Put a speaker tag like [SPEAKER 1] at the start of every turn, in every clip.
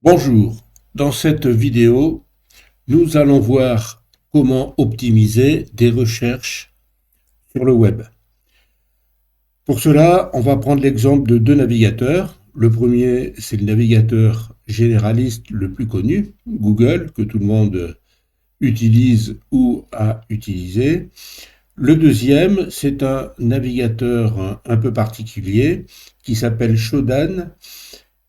[SPEAKER 1] Bonjour, dans cette vidéo, nous allons voir comment optimiser des recherches sur le web. Pour cela, on va prendre l'exemple de deux navigateurs. Le premier, c'est le navigateur généraliste le plus connu, Google, que tout le monde utilise ou a utilisé. Le deuxième, c'est un navigateur un peu particulier qui s'appelle Shodan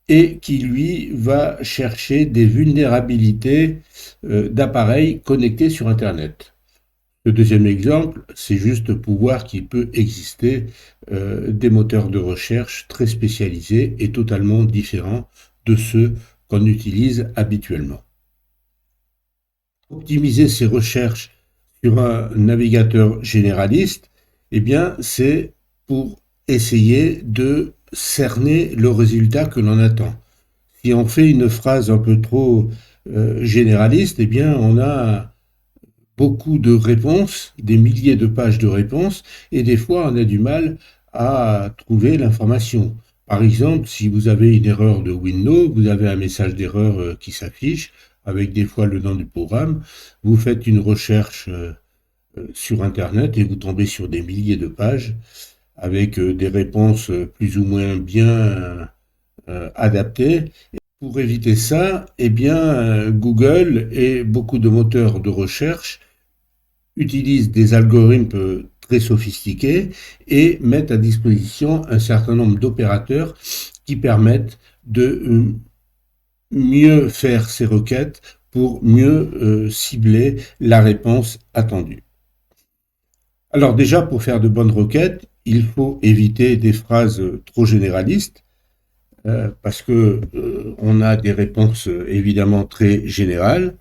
[SPEAKER 1] et qui, lui, va chercher des vulnérabilités d'appareils connectés sur Internet. Le deuxième exemple, c'est juste pour voir qu'il peut exister des moteurs de recherche très spécialisés et totalement différents de ceux qu'on utilise habituellement. Optimiser ses recherches sur un navigateur généraliste, eh bien, c'est pour essayer de cerner le résultat que l'on attend. Si on fait une phrase un peu trop généraliste, eh bien, on a beaucoup de réponses, des milliers de pages de réponses, et des fois, on a du mal à trouver l'information. Par exemple, si vous avez une erreur de Windows, vous avez un message d'erreur qui s'affiche, avec des fois le nom du programme, vous faites une recherche sur Internet et vous tombez sur des milliers de pages avec des réponses plus ou moins bien adaptées. Pour éviter ça, eh bien, Google et beaucoup de moteurs de recherche utilisent des algorithmes très sophistiqués et mettent à disposition un certain nombre d'opérateurs qui permettent de mieux faire ces requêtes pour mieux cibler la réponse attendue. Alors déjà, pour faire de bonnes requêtes, il faut éviter des phrases trop généralistes parce que on a des réponses évidemment très générales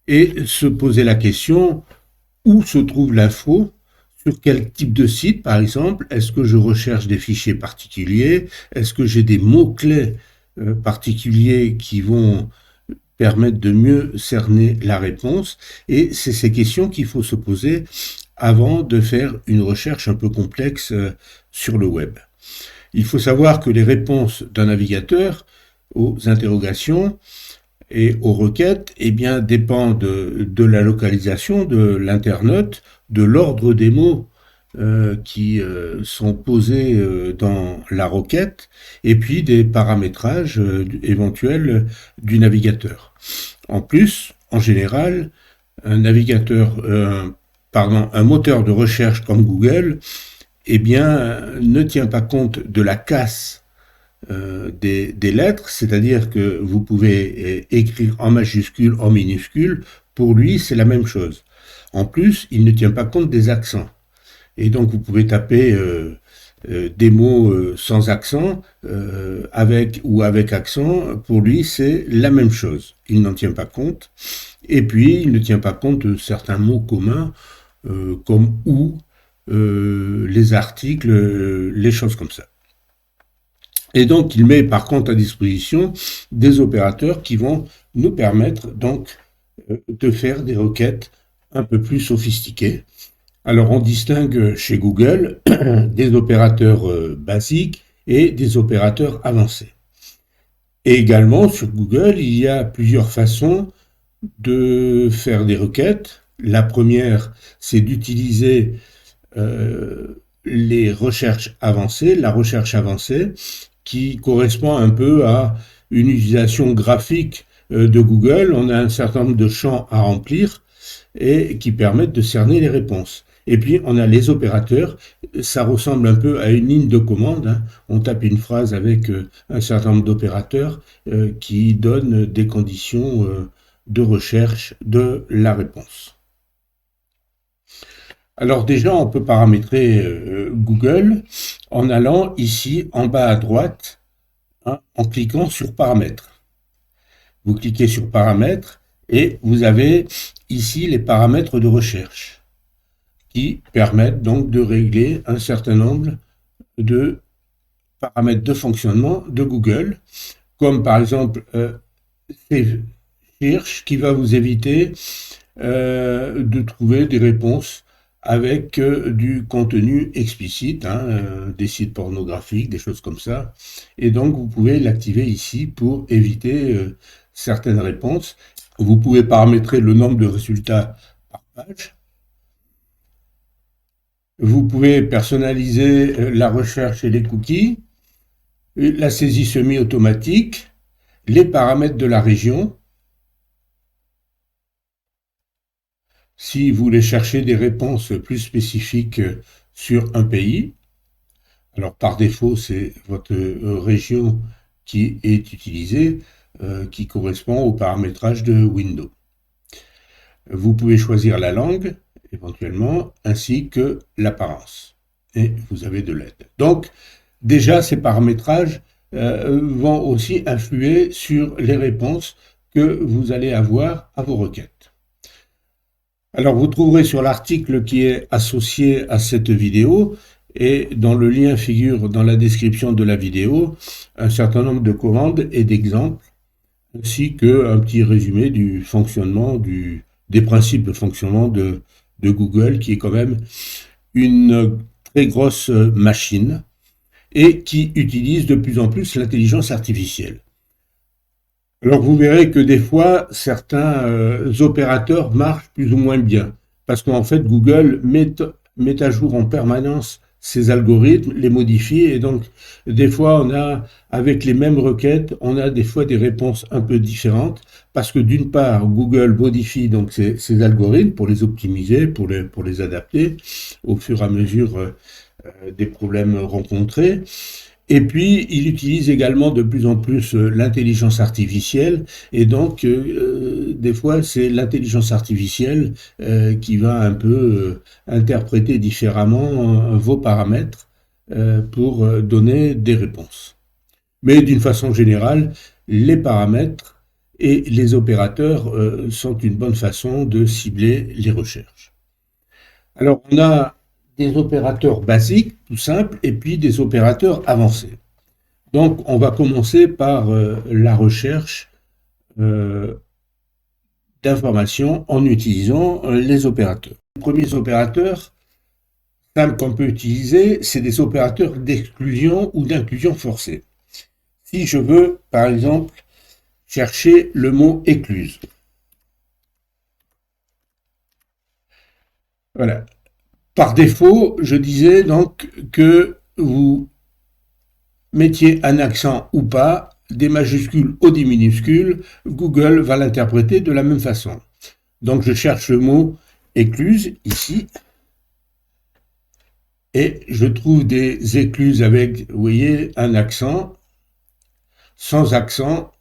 [SPEAKER 1] et se poser la question où se trouve l'info, sur quel type de site par exemple, est-ce que je recherche des fichiers particuliers, est-ce que j'ai des mots-clés particuliers qui vont permettre de mieux cerner la réponse, et c'est ces questions qu'il faut se poser avant de faire une recherche un peu complexe sur le web. Il faut savoir que les réponses d'un navigateur aux interrogations et aux requêtes eh bien, dépendent de la localisation de l'internaute, de l'ordre des mots qui sont posés dans la requête et puis des paramétrages éventuels du navigateur. En plus, en général, un navigateur, un moteur de recherche comme Google, eh bien, ne tient pas compte de la casse des lettres, c'est-à-dire que vous pouvez écrire en majuscule, en minuscule, pour lui c'est la même chose. En plus, il ne tient pas compte des accents. Et donc vous pouvez taper des mots sans accent, avec ou avec accent, pour lui c'est la même chose. Il n'en tient pas compte. Et puis il ne tient pas compte de certains mots communs, comme ou, les articles, les choses comme ça. Et donc, il met par contre à disposition des opérateurs qui vont nous permettre donc de faire des requêtes un peu plus sophistiquées. Alors, on distingue chez Google des opérateurs basiques et des opérateurs avancés. Et également, sur Google, il y a plusieurs façons de faire des requêtes. La première, c'est d'utiliser les recherches avancées, la recherche avancée, qui correspond un peu à une utilisation graphique de Google. On a un certain nombre de champs à remplir et qui permettent de cerner les réponses. Et puis, on a les opérateurs. Ça ressemble un peu à une ligne de commande, hein. On tape une phrase avec un certain nombre d'opérateurs qui donnent des conditions de recherche de la réponse. Alors déjà, on peut paramétrer Google en allant ici en bas à droite, hein, en cliquant sur paramètres. Vous cliquez sur paramètres et vous avez ici les paramètres de recherche qui permettent donc de régler un certain nombre de paramètres de fonctionnement de Google, comme par exemple Save Search qui va vous éviter de trouver des réponses avec du contenu explicite, hein, des sites pornographiques, des choses comme ça. Et donc, vous pouvez l'activer ici pour éviter certaines réponses. Vous pouvez paramétrer le nombre de résultats par page. Vous pouvez personnaliser la recherche et les cookies, la saisie semi-automatique, les paramètres de la région. Si vous voulez chercher des réponses plus spécifiques sur un pays, alors par défaut, c'est votre région qui est utilisée, qui correspond au paramétrage de Windows. Vous pouvez choisir la langue, éventuellement, ainsi que l'apparence. Et vous avez de l'aide. Donc, déjà, ces paramétrages vont aussi influer sur les réponses que vous allez avoir à vos requêtes. Alors, vous trouverez sur l'article qui est associé à cette vidéo, et dans le lien figure dans la description de la vidéo, un certain nombre de commandes et d'exemples, ainsi qu'un petit résumé du fonctionnement, des principes de fonctionnement de Google, qui est quand même une très grosse machine et qui utilise de plus en plus l'intelligence artificielle. Alors vous verrez que des fois, certains opérateurs marchent plus ou moins bien, parce qu'en fait, Google met à jour en permanence ses algorithmes, les modifie, et donc des fois, avec les mêmes requêtes, on a des fois des réponses un peu différentes, parce que d'une part, Google modifie donc ses algorithmes pour les optimiser, pour les adapter au fur et à mesure des problèmes rencontrés. Et puis, il utilise également de plus en plus l'intelligence artificielle, et donc des fois c'est l'intelligence artificielle qui va un peu interpréter différemment vos paramètres pour donner des réponses. Mais d'une façon générale, les paramètres et les opérateurs sont une bonne façon de cibler les recherches. Alors, on a des opérateurs basiques, tout simples, et puis des opérateurs avancés. Donc, on va commencer par la recherche d'informations en utilisant les opérateurs. Les premiers opérateurs simples qu'on peut utiliser, c'est des opérateurs d'exclusion ou d'inclusion forcée. Si je veux, par exemple, chercher le mot écluse. Voilà. Par défaut, je disais donc que vous mettiez un accent ou pas, des majuscules ou des minuscules, Google va l'interpréter de la même façon. Donc je cherche le mot écluse ici, et je trouve des écluses avec, vous voyez, un accent, sans accent,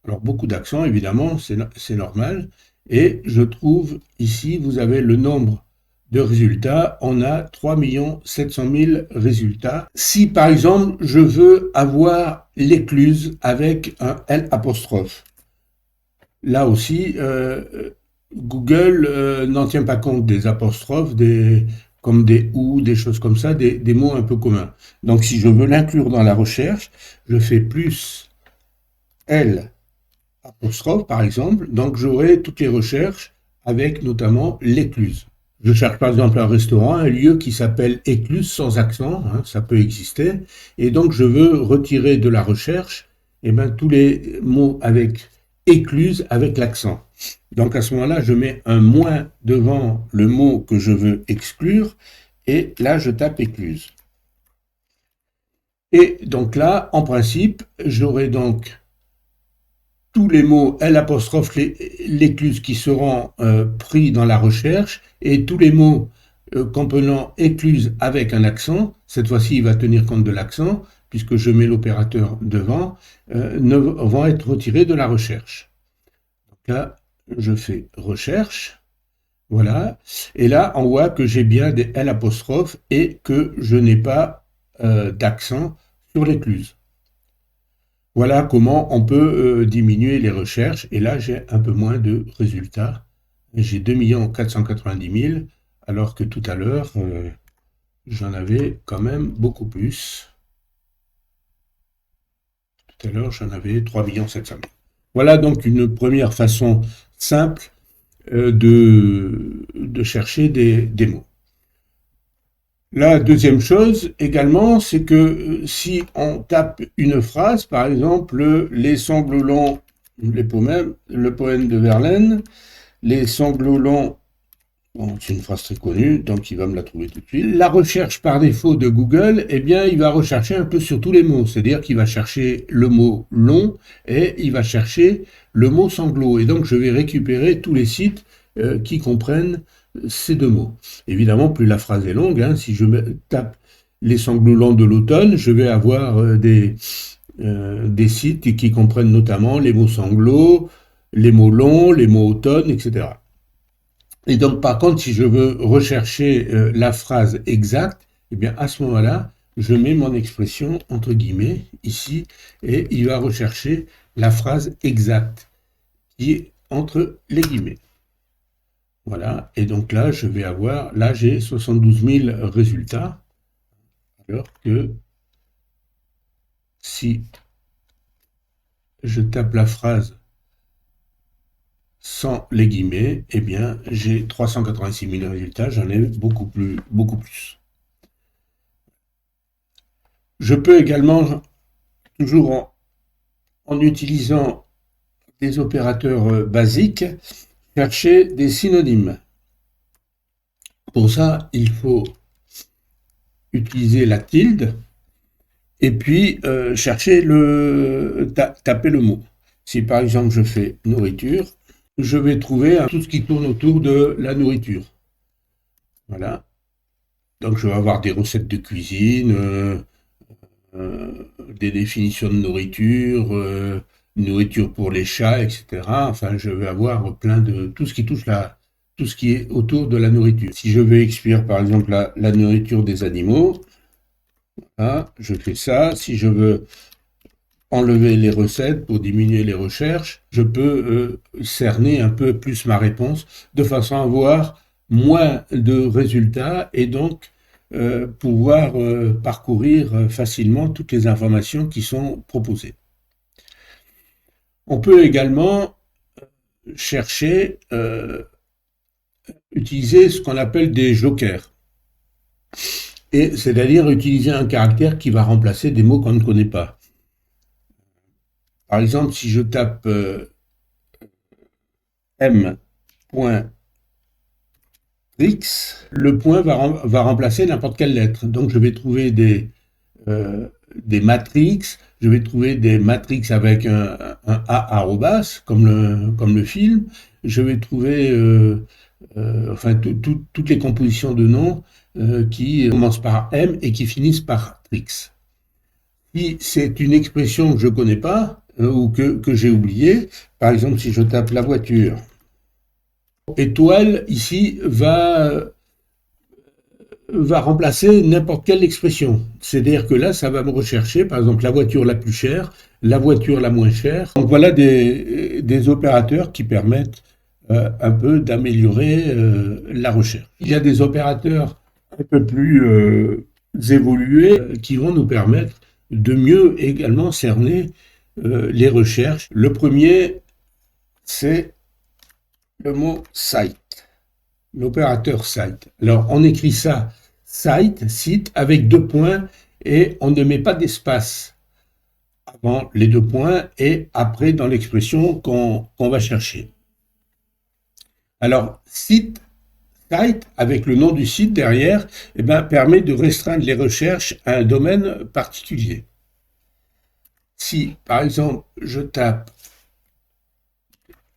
[SPEAKER 1] alors beaucoup d'accents évidemment, c'est normal, et je trouve ici, vous avez le nombre de résultats, on a 3 700 000 résultats. Si par exemple je veux avoir l'écluse avec un L apostrophe, là aussi Google n'en tient pas compte des apostrophes, comme des ou, des choses comme ça, des mots un peu communs. Donc si je veux l'inclure dans la recherche, je fais plus L apostrophe par exemple, donc j'aurai toutes les recherches avec notamment l'écluse. Je cherche par exemple un restaurant, un lieu qui s'appelle écluse sans accent, hein, ça peut exister, et donc je veux retirer de la recherche tous les mots avec écluse avec l'accent. Donc à ce moment-là, je mets un moins devant le mot que je veux exclure, et là je tape écluse. Et donc là, en principe, j'aurai donc tous les mots L', l'écluse qui seront pris dans la recherche, et tous les mots comprenant écluse avec un accent, cette fois-ci il va tenir compte de l'accent, puisque je mets l'opérateur devant, vont être retirés de la recherche. Donc là, je fais recherche, voilà, et là on voit que j'ai bien des L' et que je n'ai pas d'accent sur l'écluse. Voilà comment on peut diminuer les recherches, et là j'ai un peu moins de résultats. J'ai 2 490 000, alors que tout à l'heure j'en avais quand même beaucoup plus. Tout à l'heure j'en avais 3 700 000. Voilà donc une première façon simple de chercher des mots. La deuxième chose également, c'est que si on tape une phrase, par exemple, les sanglots longs, le poème de Verlaine, les sanglots longs, bon, c'est une phrase très connue, donc il va me la trouver tout de suite. La recherche par défaut de Google, eh bien, il va rechercher un peu sur tous les mots, c'est-à-dire qu'il va chercher le mot long et il va chercher le mot sanglot. Et donc, je vais récupérer tous les sites qui comprennent ces deux mots. Évidemment, plus la phrase est longue, hein, si je tape les sanglots longs de l'automne, je vais avoir des sites qui comprennent notamment les mots sanglots, les mots longs, les mots automne, etc. Et donc, par contre, si je veux rechercher la phrase exacte, eh bien, à ce moment-là, je mets mon expression entre guillemets ici et il va rechercher la phrase exacte qui est entre les guillemets. Voilà, et donc là, je vais avoir, là j'ai 72 000 résultats, alors que si je tape la phrase sans les guillemets, eh bien j'ai 386 000 résultats, j'en ai beaucoup plus. Je peux également, toujours en utilisant des opérateurs basiques, chercher des synonymes. Pour ça, il faut utiliser la tilde et puis taper le mot. Si par exemple je fais nourriture, je vais trouver tout ce qui tourne autour de la nourriture. Voilà. Donc je vais avoir des recettes de cuisine, des définitions de nourriture, nourriture pour les chats, etc. Enfin, je vais avoir plein de tout ce qui touche tout ce qui est autour de la nourriture. Si je veux exclure par exemple la nourriture des animaux, voilà, je fais ça. Si je veux enlever les recettes pour diminuer les recherches, je peux cerner un peu plus ma réponse de façon à avoir moins de résultats et donc pouvoir parcourir facilement toutes les informations qui sont proposées. On peut également chercher, utiliser ce qu'on appelle des jokers. Et c'est-à-dire utiliser un caractère qui va remplacer des mots qu'on ne connaît pas. Par exemple, si je tape M.X, le point va remplacer n'importe quelle lettre. Donc je vais trouver des matrix, je vais trouver des matrix avec un A arrobas, comme le film. Je vais trouver enfin toutes les compositions de noms qui commencent par M et qui finissent par trix. Si c'est une expression que je ne connais pas ou que j'ai oubliée, par exemple si je tape la voiture, étoile ici va remplacer n'importe quelle expression. C'est-à-dire que là, ça va me rechercher, par exemple, la voiture la plus chère, la voiture la moins chère. Donc voilà des opérateurs qui permettent un peu d'améliorer la recherche. Il y a des opérateurs un peu plus évolués qui vont nous permettre de mieux également cerner les recherches. Le premier, c'est le mot site, l'opérateur site. Alors, on écrit ça, site, avec 2 points, et on ne met pas d'espace avant les 2 points et après dans l'expression qu'on va chercher. Alors, site, avec le nom du site derrière, eh ben, permet de restreindre les recherches à un domaine particulier. Si, par exemple, je tape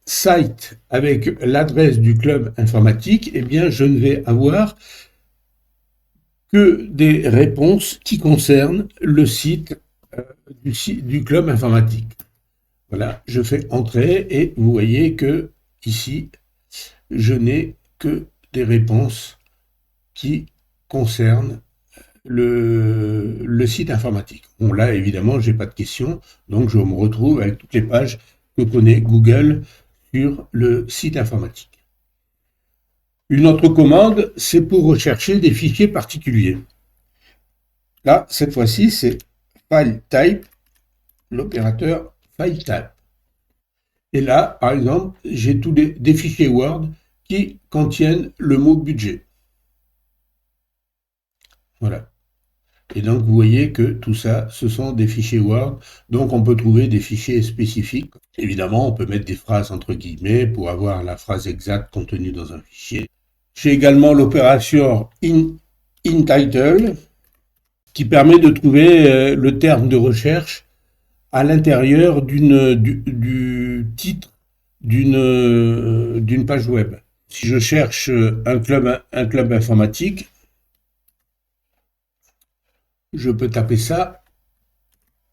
[SPEAKER 1] site avec l'adresse du club informatique, eh bien, je ne vais avoir que des réponses qui concernent le site du club informatique. Voilà, je fais entrer et vous voyez que ici, je n'ai que des réponses qui concernent le site informatique. Bon, là, évidemment, je n'ai pas de questions, donc je me retrouve avec toutes les pages que connaît Google sur le site informatique. Une autre commande, c'est pour rechercher des fichiers particuliers. Là, cette fois-ci, c'est file type, l'opérateur file type. Et là, par exemple, j'ai tous des fichiers Word qui contiennent le mot budget. Voilà. Et donc, vous voyez que tout ça, ce sont des fichiers Word. Donc, on peut trouver des fichiers spécifiques. Évidemment, on peut mettre des phrases entre guillemets pour avoir la phrase exacte contenue dans un fichier. J'ai également l'opération InTitle qui permet de trouver le terme de recherche à l'intérieur du titre d'une page web. Si je cherche un club informatique, je peux taper ça,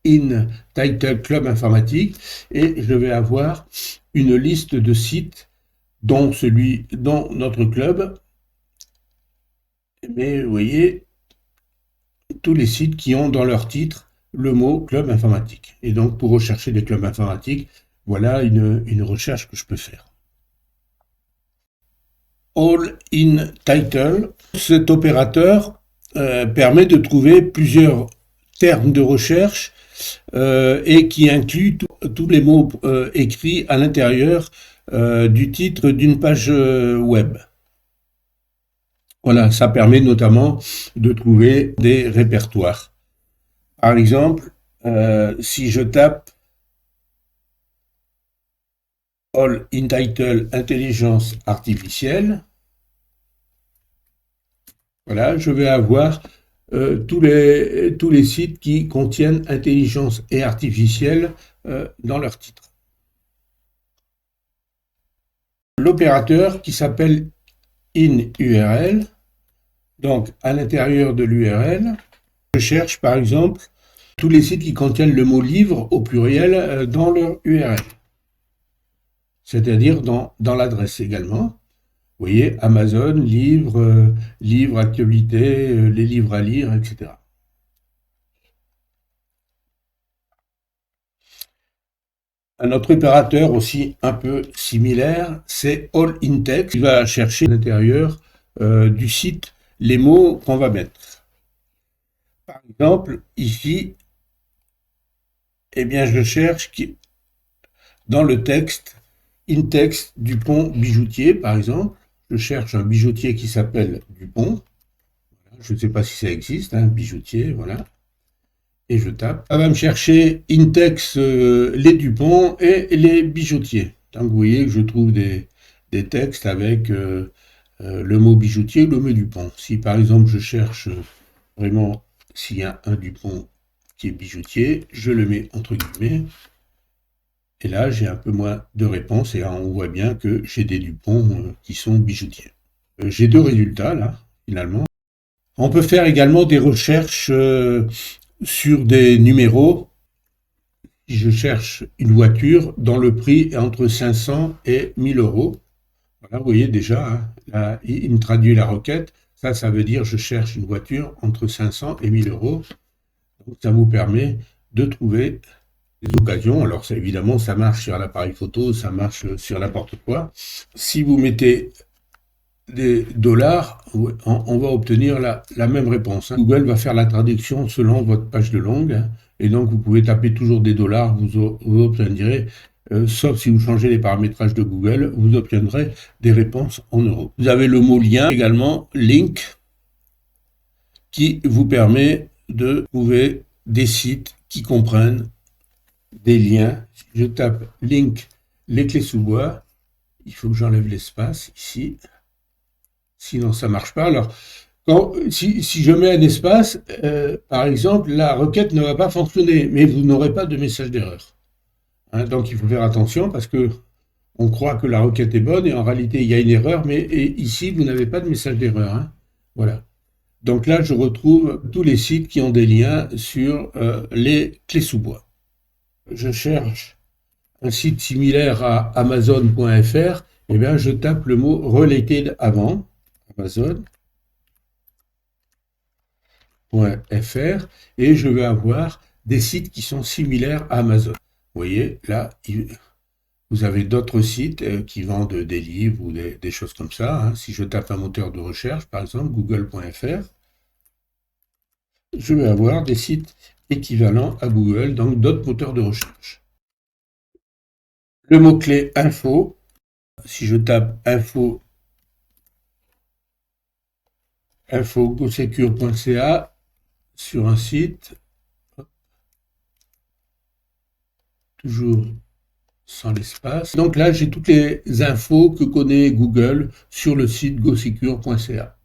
[SPEAKER 1] in title club informatique, et je vais avoir une liste de sites dont notre club. Mais vous voyez, tous les sites qui ont dans leur titre le mot club informatique. Et donc, pour rechercher des clubs informatiques, voilà une recherche que je peux faire. All in title, cet opérateur permet de trouver plusieurs termes de recherche et qui inclut tous les mots écrits à l'intérieur du titre d'une page web. Voilà, ça permet notamment de trouver des répertoires. Par exemple, si je tape All in title intelligence artificielle, voilà, je vais avoir tous les sites qui contiennent intelligence et artificielle dans leur titre. L'opérateur qui s'appelle in-URL, donc à l'intérieur de l'URL, je cherche par exemple tous les sites qui contiennent le mot livre au pluriel dans leur URL, c'est-à-dire dans l'adresse également. Vous voyez, Amazon, livres, actualités, les livres à lire, etc. Un autre opérateur aussi un peu similaire, c'est All in Text, qui va chercher à l'intérieur du site les mots qu'on va mettre. Par exemple, ici, eh bien, je cherche dans le texte, in text, Dupont bijoutier, par exemple. Je cherche un bijoutier qui s'appelle Dupont. Je ne sais pas si ça existe, hein, bijoutier, voilà. Et je tape. Ça va me chercher in text les Dupont et les bijoutiers. Donc vous voyez que je trouve des textes avec le mot bijoutier ou le mot Dupont. Si par exemple je cherche vraiment s'il y a un Dupont qui est bijoutier, je le mets entre guillemets. Et là, j'ai un peu moins de réponses et là, on voit bien que j'ai des Dupont qui sont bijoutiers. J'ai deux résultats là, finalement. On peut faire également des recherches sur des numéros. Si je cherche une voiture dont le prix est entre 500 et 1000 euros, voilà, vous voyez déjà, hein, là, il me traduit la requête. Ça veut dire je cherche une voiture entre 500 et 1000 euros. Donc, ça vous permet de trouver des occasions. Alors, ça, évidemment, ça marche sur l'appareil photo, ça marche sur n'importe quoi. Si vous mettez des dollars, on va obtenir la même réponse. Google va faire la traduction selon votre page de langue, et donc vous pouvez taper toujours des dollars, vous obtiendrez, sauf si vous changez les paramétrages de Google, vous obtiendrez des réponses en euros. Vous avez le mot lien également, link, qui vous permet de trouver des sites qui comprennent des liens. Si je tape link, les clés sous bois, il faut que j'enlève l'espace ici. Sinon, ça ne marche pas. Alors, si je mets un espace, par exemple, la requête ne va pas fonctionner, mais vous n'aurez pas de message d'erreur. Hein, donc, il faut faire attention parce que on croit que la requête est bonne et en réalité, il y a une erreur, mais ici, vous n'avez pas de message d'erreur. Hein. Voilà. Donc là, je retrouve tous les sites qui ont des liens sur les clés sous bois. Je cherche un site similaire à Amazon.fr, et bien, je tape le mot related avant. Amazon.fr et je vais avoir des sites qui sont similaires à Amazon. Vous voyez, là, vous avez d'autres sites qui vendent des livres ou des choses comme ça. Hein. Si je tape un moteur de recherche, par exemple, google.fr, je vais avoir des sites équivalents à Google, donc d'autres moteurs de recherche. Le mot-clé info, si je tape info info-go-secure.ca sur un site, toujours sans l'espace. Donc là, j'ai toutes les infos que connaît Google sur le site go-secure.ca.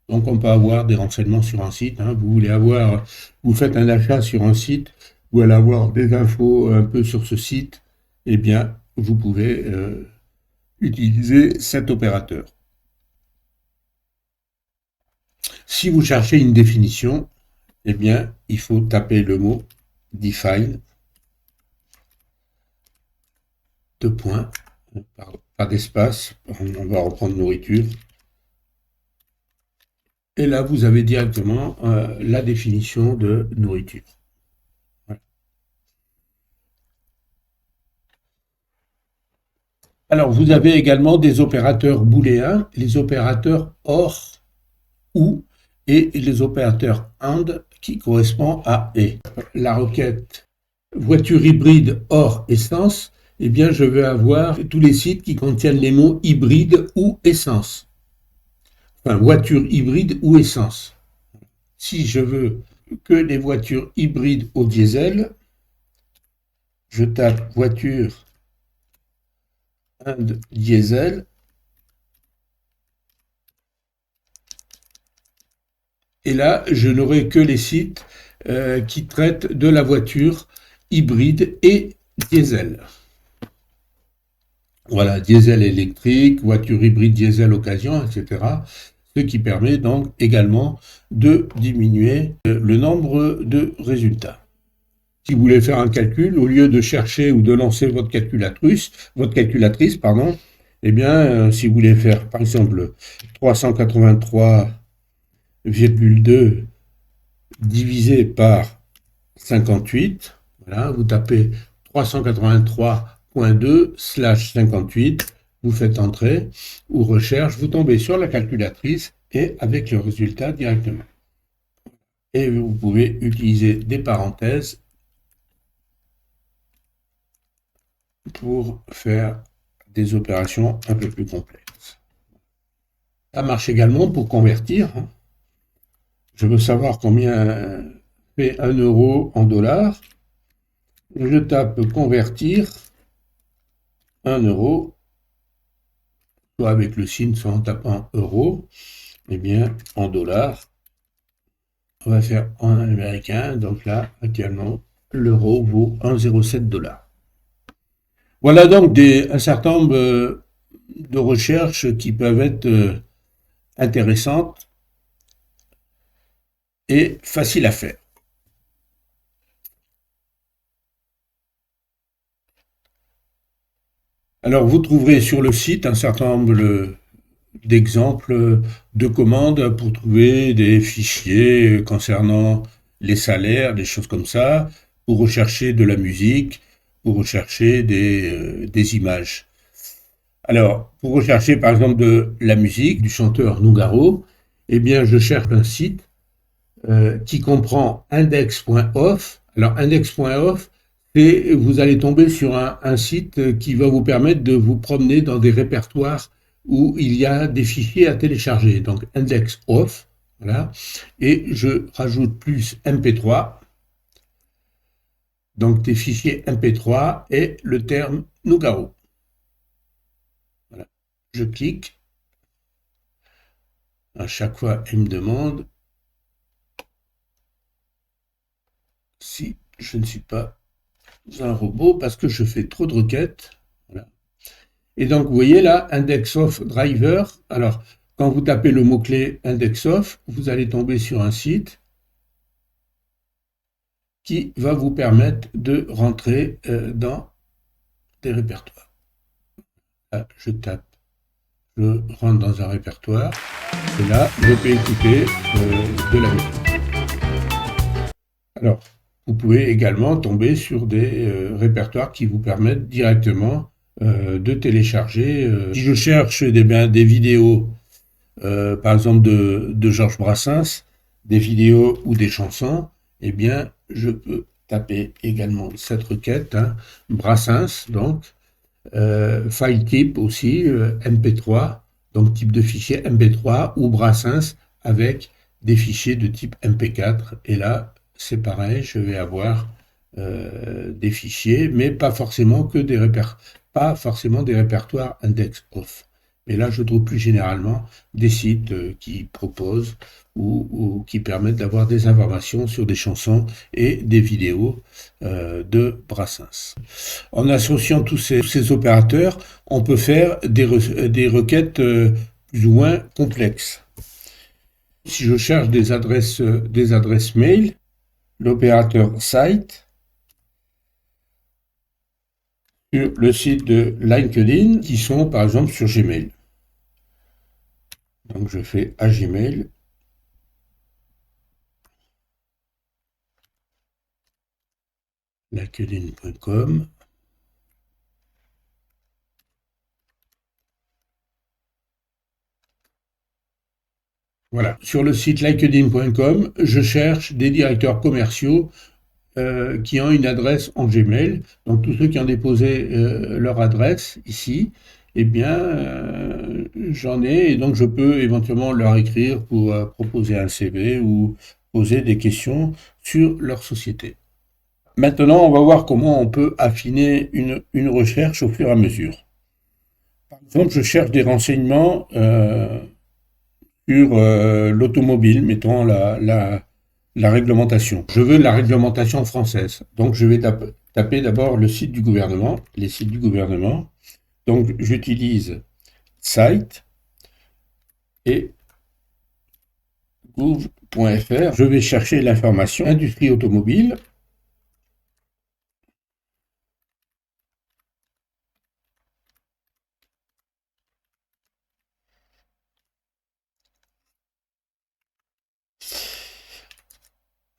[SPEAKER 1] Donc on peut avoir des renseignements sur un site. Vous faites un achat sur un site, vous allez avoir des infos un peu sur ce site, eh bien, vous pouvez utiliser cet opérateur. Si vous cherchez une définition, eh bien, il faut taper le mot define, deux points, pas d'espace, on va reprendre nourriture. Et là, vous avez directement la définition de nourriture. Voilà. Alors, vous avez également des opérateurs booléens, les opérateurs OR, OU, et les opérateurs AND qui correspondent à et. La requête voiture hybride OR essence, eh bien, je vais avoir tous les sites qui contiennent les mots hybride ou essence. Enfin, voiture hybride ou essence. Si je veux que les voitures hybrides au diesel, je tape voiture and diesel. Et là, je n'aurai que les sites qui traitent de la voiture hybride et diesel. Voilà, diesel électrique, voiture hybride diesel occasion, etc. Ce qui permet donc également de diminuer le nombre de résultats. Si vous voulez faire un calcul, au lieu de chercher ou de lancer votre calculatrice, eh bien, si vous voulez faire par exemple 383,2 divisé par 58, voilà, vous tapez 383,2/58, vous faites entrée ou recherche, vous tombez sur la calculatrice et avec le résultat directement. Et vous pouvez utiliser des parenthèses pour faire des opérations un peu plus complexes. Ça marche également pour convertir. Je veux savoir combien fait 1 euro en dollars. Je tape convertir 1 euro, soit avec le signe, soit en tapant euro, eh bien en dollars. On va faire en américain, donc là, actuellement, l'euro vaut 1,07 $. Voilà donc un certain nombre de recherches qui peuvent être intéressantes et faciles à faire. Alors, vous trouverez sur le site un certain nombre d'exemples de commandes pour trouver des fichiers concernant les salaires, des choses comme ça, pour rechercher de la musique, pour rechercher des images. Alors, pour rechercher par exemple de la musique du chanteur Nougaro, eh bien, je cherche un site qui comprend index.off. Alors, index.off, vous allez tomber sur un site qui va vous permettre de vous promener dans des répertoires où il y a des fichiers à télécharger. Donc, index off, voilà. Et je rajoute plus MP3. Donc, des fichiers MP3 et le terme Nougaro. Voilà. Je clique. À chaque fois, il me demande si je ne suis pas un robot parce que je fais trop de requêtes. Voilà. Et donc, vous voyez là, index of driver. Alors, quand vous tapez le mot-clé index of, vous allez tomber sur un site qui va vous permettre de rentrer dans des répertoires. Là, je rentre dans un répertoire, et là, je peux écouter de la musique. Alors, vous pouvez également tomber sur des répertoires qui vous permettent directement de télécharger. Si je cherche des vidéos, par exemple de Georges Brassens, des vidéos ou des chansons, eh bien, je peux taper également cette requête, Brassens, donc, file type aussi, MP3, donc type de fichier MP3 ou Brassens, avec des fichiers de type MP4. Et là, c'est pareil, je vais avoir des fichiers, mais pas forcément des répertoires index off. Mais là, je trouve plus généralement des sites qui proposent ou qui permettent d'avoir des informations sur des chansons et des vidéos de Brassens. En associant tous ces opérateurs, on peut faire des requêtes plus ou moins complexes. Si je cherche des adresses mail, l'opérateur site sur le site de LinkedIn qui sont par exemple sur Gmail. Donc je fais à Gmail. LinkedIn.com. Voilà. Sur le site LinkedIn.com, je cherche des directeurs commerciaux qui ont une adresse en Gmail. Donc tous ceux qui ont déposé leur adresse ici, eh bien j'en ai et donc je peux éventuellement leur écrire pour proposer un CV ou poser des questions sur leur société. Maintenant, on va voir comment on peut affiner une recherche au fur et à mesure. Par exemple, je cherche des renseignements sur l'automobile, mettons la réglementation. Je veux la réglementation française. Donc, je vais taper d'abord le site du gouvernement, les sites du gouvernement. Donc, j'utilise site et gouv.fr. Je vais chercher l'information industrie automobile.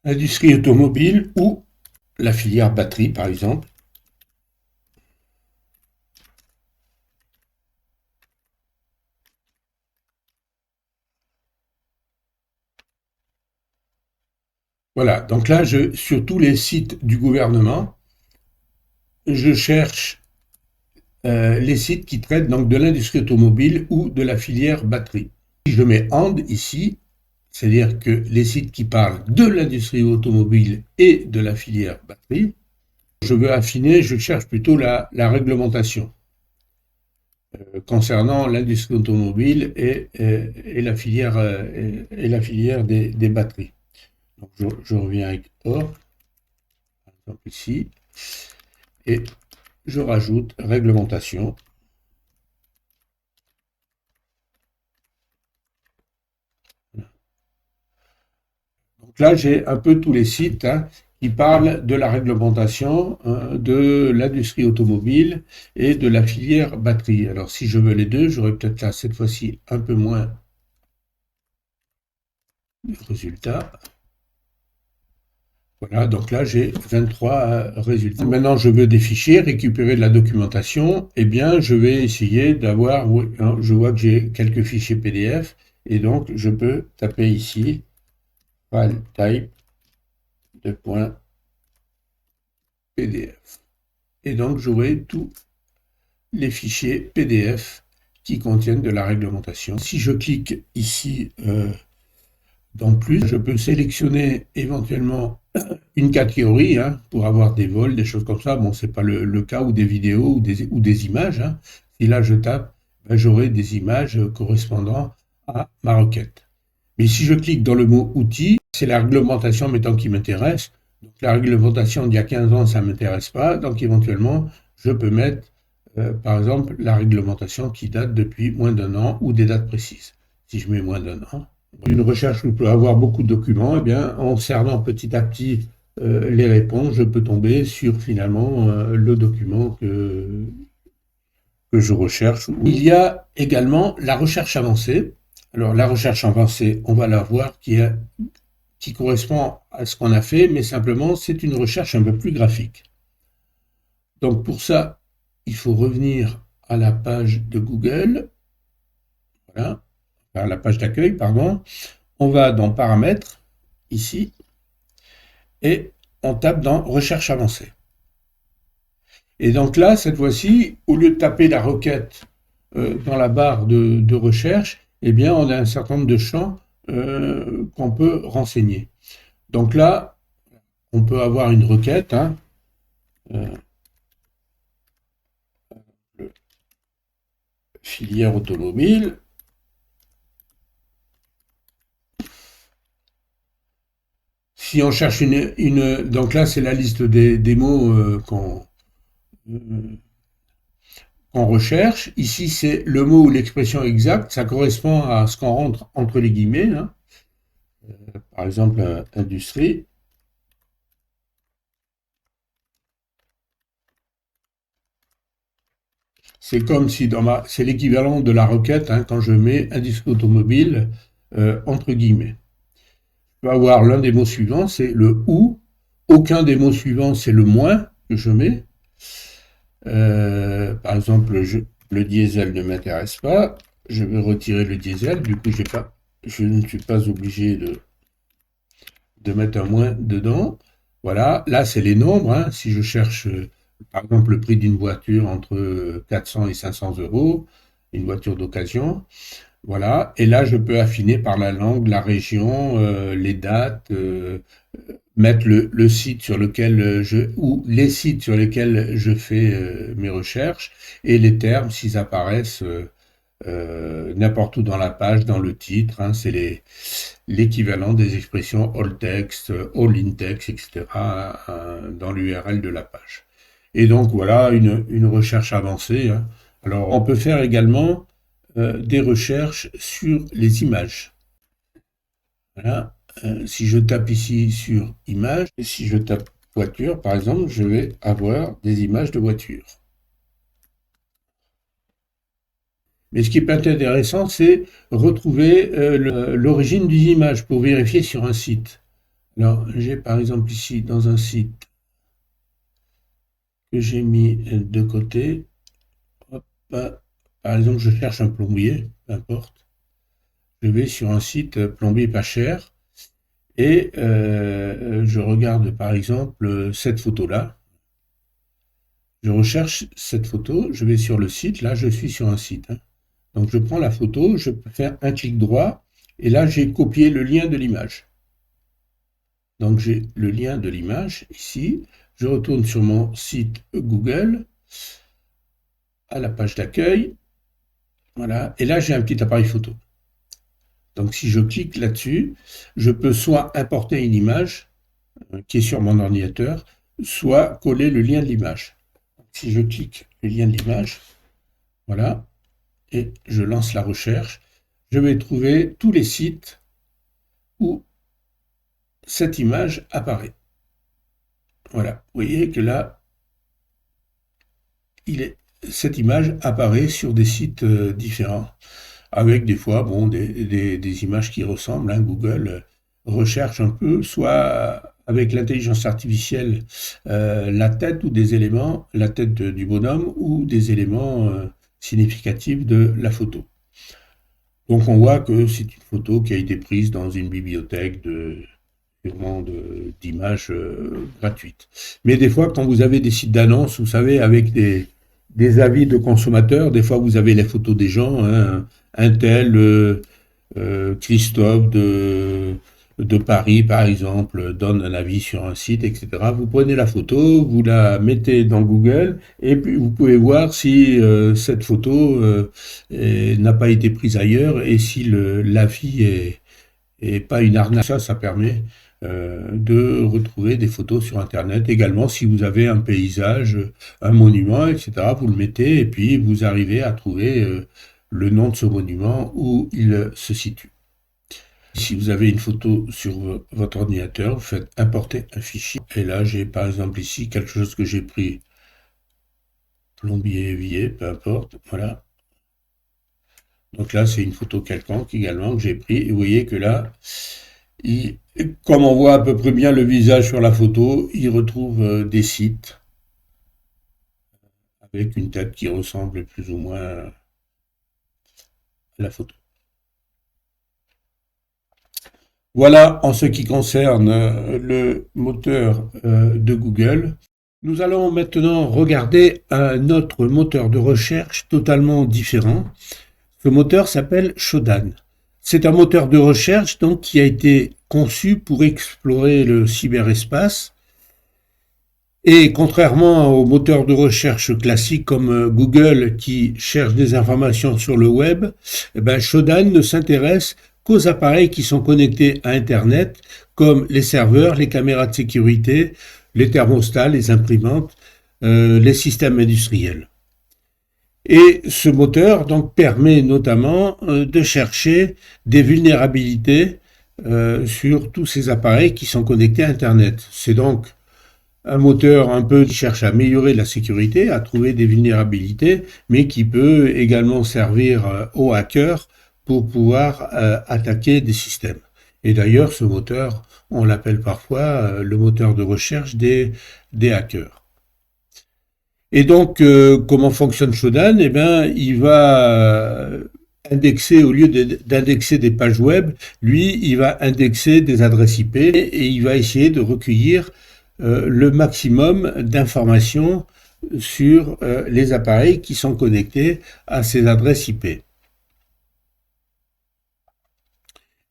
[SPEAKER 1] Industrie automobile ou la filière batterie, par exemple. Voilà, donc là, sur tous les sites du gouvernement, je cherche les sites qui traitent donc de l'industrie automobile ou de la filière batterie. Si je mets AND ici, c'est-à-dire que les sites qui parlent de l'industrie automobile et de la filière batterie, je veux affiner, je cherche plutôt la réglementation concernant l'industrie automobile et la filière des batteries. Donc je reviens avec OR, par exemple ici, et je rajoute réglementation. Donc là, j'ai un peu tous les sites qui parlent de la réglementation de l'industrie automobile et de la filière batterie. Alors si je veux les deux, j'aurai peut-être là cette fois-ci un peu moins de résultats. Voilà, donc là j'ai 23 résultats. Maintenant je veux des fichiers, récupérer de la documentation. Eh bien je vais essayer d'avoir, je vois que j'ai quelques fichiers PDF et donc je peux taper ici file type de .pdf. Et donc j'aurai tous les fichiers PDF qui contiennent de la réglementation. Si je clique ici dans plus, je peux sélectionner éventuellement une catégorie pour avoir des vols, des choses comme ça. Bon, c'est pas le cas, ou des vidéos ou des images. Si là je tape, j'aurai des images correspondant à ma requête. Mais si je clique dans le mot outils, c'est la réglementation mettons qui m'intéresse. Donc la réglementation d'il y a 15 ans, ça ne m'intéresse pas. Donc éventuellement, je peux mettre par exemple la réglementation qui date depuis moins d'un an ou des dates précises. Si je mets moins d'un an, une recherche où je peux avoir beaucoup de documents, eh bien, en cernant petit à petit les réponses, je peux tomber sur finalement le document que je recherche. Il y a également la recherche avancée. Alors la recherche avancée, on va la voir, qui correspond à ce qu'on a fait, mais simplement c'est une recherche un peu plus graphique. Donc pour ça, il faut revenir à la page de Google. Voilà. À la page d'accueil, pardon, on va dans paramètres, ici, et on tape dans recherche avancée. Et donc là, cette fois-ci, au lieu de taper la requête dans la barre de recherche, eh bien, on a un certain nombre de champs qu'on peut renseigner. Donc là, on peut avoir une requête, hein, euh, filière automobile. Si on cherche donc là c'est la liste des mots qu'on recherche. Ici c'est le mot ou l'expression exacte, ça correspond à ce qu'on rentre entre les guillemets, hein. Par exemple industrie. C'est comme si c'est l'équivalent de la requête, hein, quand je mets industrie automobile entre guillemets. Je peux avoir l'un des mots suivants, c'est le ou. Aucun des mots suivants, c'est le moins que je mets. Par exemple, le diesel ne m'intéresse pas. Je vais retirer le diesel. Du coup, je ne suis pas obligé de mettre un moins dedans. Voilà. Là, c'est les nombres, hein. Si je cherche, par exemple, le prix d'une voiture entre 400 et 500 euros, une voiture d'occasion. Voilà. Et là, je peux affiner par la langue, la région, les dates, mettre le site sur lequel ou les sites sur lesquels je fais mes recherches et les termes s'ils apparaissent n'importe où dans la page, dans le titre, hein, c'est l'équivalent des expressions all text, all in text, etc. Dans l'URL de la page. Et donc voilà une recherche avancée, hein. Alors on peut faire également des recherches sur les images. Voilà. Si je tape ici sur images, et si je tape voiture, par exemple, je vais avoir des images de voitures. Mais ce qui est intéressant, c'est retrouver l'origine des images pour vérifier sur un site. Alors, j'ai par exemple ici, dans un site que j'ai mis de côté, hop, par exemple, je cherche un plombier, peu importe. Je vais sur un site plombier pas cher. Et je regarde par exemple cette photo-là. Je recherche cette photo, je vais sur le site, là je suis sur un site, hein. Donc je prends la photo, je peux faire un clic droit, et là j'ai copié le lien de l'image. Donc j'ai le lien de l'image ici, je retourne sur mon site Google, à la page d'accueil, voilà, et là j'ai un petit appareil photo. Donc si je clique là-dessus, je peux soit importer une image qui est sur mon ordinateur, soit coller le lien de l'image. Si je clique le lien de l'image, voilà, et je lance la recherche, je vais trouver tous les sites où cette image apparaît. Voilà, vous voyez que là, cette image apparaît sur des sites différents, avec des fois des images qui ressemblent, hein. Google recherche un peu, soit avec l'intelligence artificielle, la tête ou des éléments, la tête du bonhomme ou des éléments significatifs de la photo. Donc on voit que c'est une photo qui a été prise dans une bibliothèque d'images gratuites. Mais des fois, quand vous avez des sites d'annonces, vous savez, avec des avis de consommateurs, des fois vous avez les photos des gens, hein, un tel Christophe de Paris, par exemple, donne un avis sur un site, etc. Vous prenez la photo, vous la mettez dans Google, et puis vous pouvez voir si cette photo n'a pas été prise ailleurs, et si l'avis est pas une arnaque. Ça permet de retrouver des photos sur Internet. Également, si vous avez un paysage, un monument, etc., vous le mettez, et puis vous arrivez à trouver le nom de ce monument, où il se situe. Si vous avez une photo sur votre ordinateur, vous faites importer un fichier. Et là, j'ai par exemple ici quelque chose que j'ai pris, plombier, évier, peu importe, voilà. Donc là, c'est une photo quelconque également que j'ai pris. Et vous voyez que là, comme on voit à peu près bien le visage sur la photo, il retrouve des sites avec une tête qui ressemble plus ou moins à la photo. Voilà en ce qui concerne le moteur de Google. Nous allons maintenant regarder un autre moteur de recherche totalement différent. Ce moteur s'appelle Shodan. C'est un moteur de recherche donc qui a été conçu pour explorer le cyberespace. Et contrairement aux moteurs de recherche classiques comme Google qui cherche des informations sur le web, eh ben Shodan ne s'intéresse qu'aux appareils qui sont connectés à Internet, comme les serveurs, les caméras de sécurité, les thermostats, les imprimantes, les systèmes industriels. Et ce moteur donc permet notamment de chercher des vulnérabilités sur tous ces appareils qui sont connectés à Internet. C'est donc un moteur un peu qui cherche à améliorer la sécurité, à trouver des vulnérabilités, mais qui peut également servir aux hackers pour pouvoir attaquer des systèmes. Et d'ailleurs, ce moteur, on l'appelle parfois le moteur de recherche des hackers. Et donc, comment fonctionne Shodan? Eh bien, il va indexer, au lieu d'indexer des pages web, lui, il va indexer des adresses IP et il va essayer de recueillir le maximum d'informations sur les appareils qui sont connectés à ces adresses IP.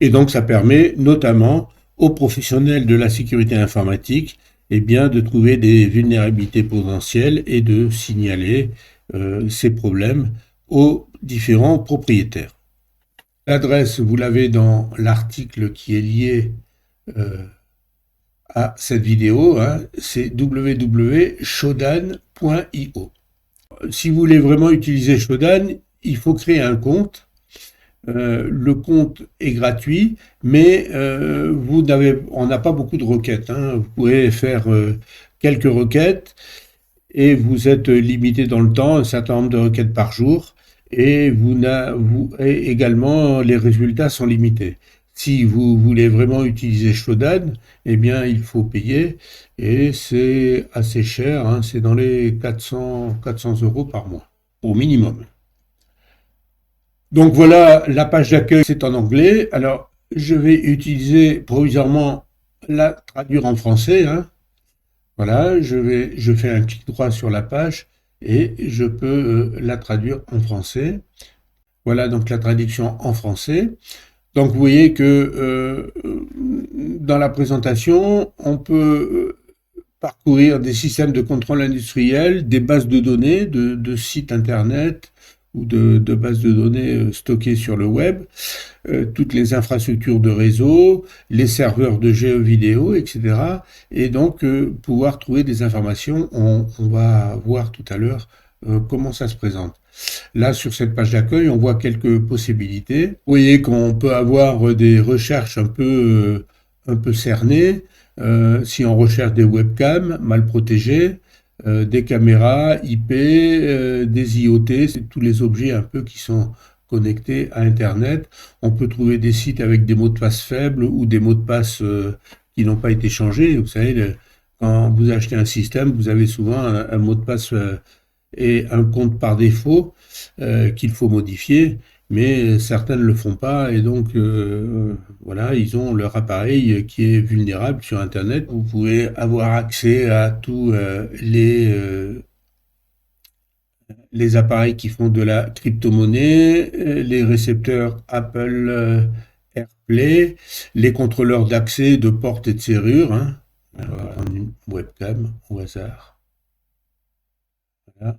[SPEAKER 1] Et donc ça permet notamment aux professionnels de la sécurité informatique eh bien, de trouver des vulnérabilités potentielles et de signaler ces problèmes aux différents propriétaires. L'adresse, vous l'avez dans l'article qui est lié à cette vidéo, hein, c'est www.shodan.io. Si vous voulez vraiment utiliser Shodan, il faut créer un compte. Le compte est gratuit, mais on n'a pas beaucoup de requêtes. Hein. Vous pouvez faire quelques requêtes et vous êtes limité dans le temps, un certain nombre de requêtes par jour, et et également les résultats sont limités. Si vous voulez vraiment utiliser Shodan, eh bien il faut payer et c'est assez cher, hein, c'est dans les 400 € par mois, au minimum. Donc voilà, la page d'accueil, c'est en anglais. Alors, je vais utiliser provisoirement la traduire en français. Hein. Voilà, je fais un clic droit sur la page et je peux la traduire en français. Voilà donc la traduction en français. Donc vous voyez que dans la présentation, on peut parcourir des systèmes de contrôle industriel, des bases de données, de sites internet, ou de bases de données stockées sur le web, toutes les infrastructures de réseau, les serveurs de jeux vidéo, etc. Et donc pouvoir trouver des informations. On va voir tout à l'heure comment ça se présente. Là, sur cette page d'accueil, on voit quelques possibilités. Vous voyez qu'on peut avoir des recherches un peu cernées. Si on recherche des webcams mal protégées, des caméras IP, des IoT, c'est tous les objets un peu qui sont connectés à Internet. On peut trouver des sites avec des mots de passe faibles ou des mots de passe qui n'ont pas été changés. Vous savez, quand vous achetez un système, vous avez souvent un mot de passe et un compte par défaut qu'il faut modifier. Mais certains ne le font pas et donc voilà, ils ont leur appareil qui est vulnérable sur Internet. Vous pouvez avoir accès à tous les appareils qui font de la crypto-monnaie, les récepteurs Apple AirPlay, les contrôleurs d'accès de portes et de serrures. Hein. Alors, on va prendre une webcam au hasard. Voilà.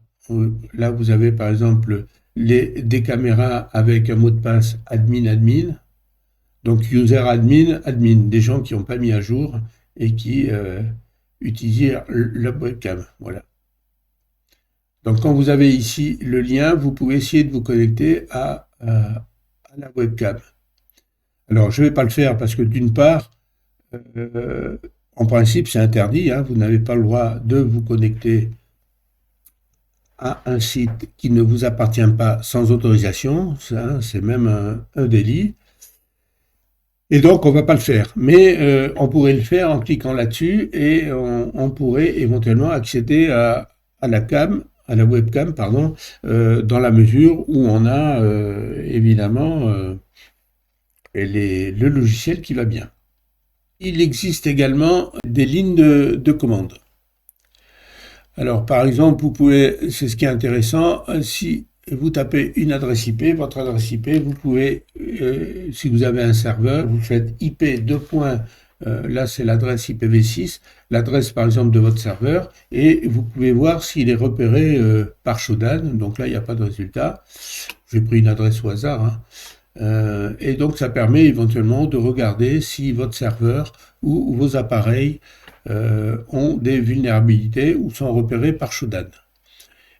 [SPEAKER 1] Là, vous avez par exemple des caméras avec un mot de passe admin, donc user admin, des gens qui n'ont pas mis à jour et qui utilisent la webcam. Voilà. Donc quand vous avez ici le lien, vous pouvez essayer de vous connecter à la webcam. Alors je ne vais pas le faire parce que d'une part, en principe c'est interdit, hein, vous n'avez pas le droit de vous connecter à un site qui ne vous appartient pas sans autorisation, ça, c'est même un délit. Et donc, on ne va pas le faire. Mais on pourrait le faire en cliquant là-dessus et on pourrait éventuellement accéder à la webcam, pardon, dans la mesure où on a évidemment le logiciel qui va bien. Il existe également des lignes de commande. Alors, par exemple, vous pouvez, c'est ce qui est intéressant, si vous tapez une adresse IP, votre adresse IP, vous pouvez, si vous avez un serveur, vous faites IP 2. Là c'est l'adresse IPv6, l'adresse par exemple de votre serveur, et vous pouvez voir s'il est repéré par Shodan. Donc là il n'y a pas de résultat. J'ai pris une adresse au hasard, hein. Et donc ça permet éventuellement de regarder si votre serveur ou vos appareils ont des vulnérabilités ou sont repérés par Shodan.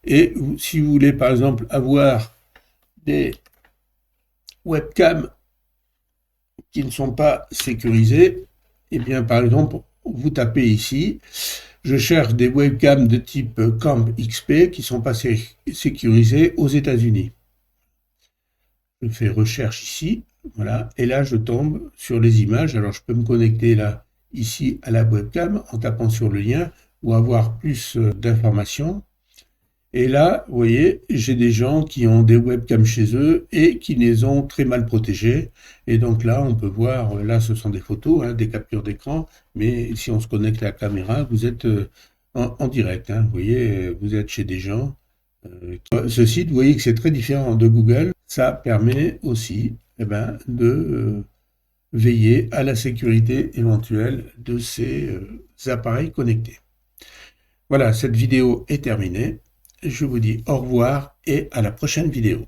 [SPEAKER 1] Et si vous voulez par exemple avoir des webcams qui ne sont pas sécurisées, et bien par exemple vous tapez ici, je cherche des webcams de type Camp XP qui ne sont pas sécurisées aux États-Unis. Je fais recherche ici, voilà, et là je tombe sur les images. Alors je peux me connecter là, ici à la webcam en tapant sur le lien ou avoir plus d'informations. Et là, vous voyez, j'ai des gens qui ont des webcams chez eux et qui les ont très mal protégés. Et donc là, on peut voir, là ce sont des photos, hein, des captures d'écran, mais si on se connecte à la caméra, vous êtes en direct, hein, vous voyez, vous êtes chez des gens. Ce site, vous voyez que c'est très différent de Google. Ça permet aussi de veiller à la sécurité éventuelle de ces appareils connectés. Voilà, cette vidéo est terminée. Je vous dis au revoir et à la prochaine vidéo.